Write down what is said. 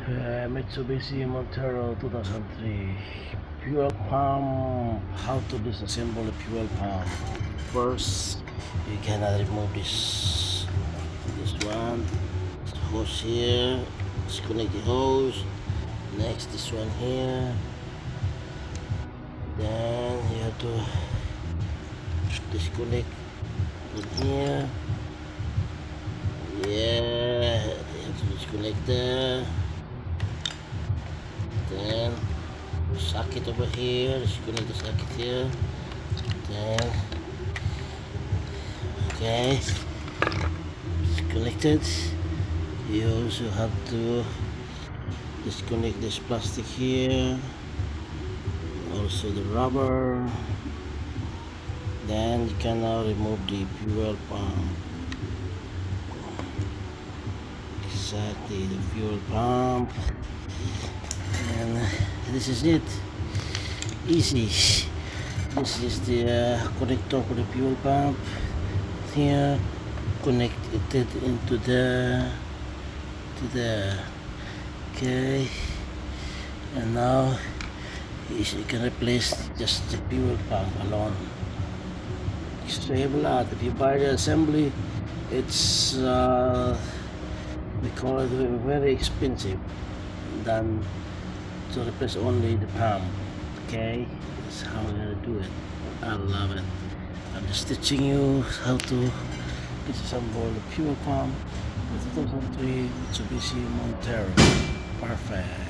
Mitsubishi Montero 2003 fuel pump. How to disassemble a fuel pump? First, you cannot remove this one hose here. Disconnect the hose. Next, this one here. Then you have to disconnect in here. Yeah, you have to disconnect there. Then socket over here, disconnect the socket here. Then okay, it's connected. You also have to disconnect this plastic here, also the rubber. Then you can now remove the fuel pump. Exactly, the fuel pump. And this is it. Easy. This is the connector for the fuel pump. Here, connected into the okay. And now you can replace just the fuel pump alone. Save a lot. If you buy the assembly, it's we call it very expensive than to replace only the pump. Okay, that's how we're gonna do it. I love it. I'm just teaching you how to disassemble the fuel pump. The 2003 Mitsubishi Montero. Perfect.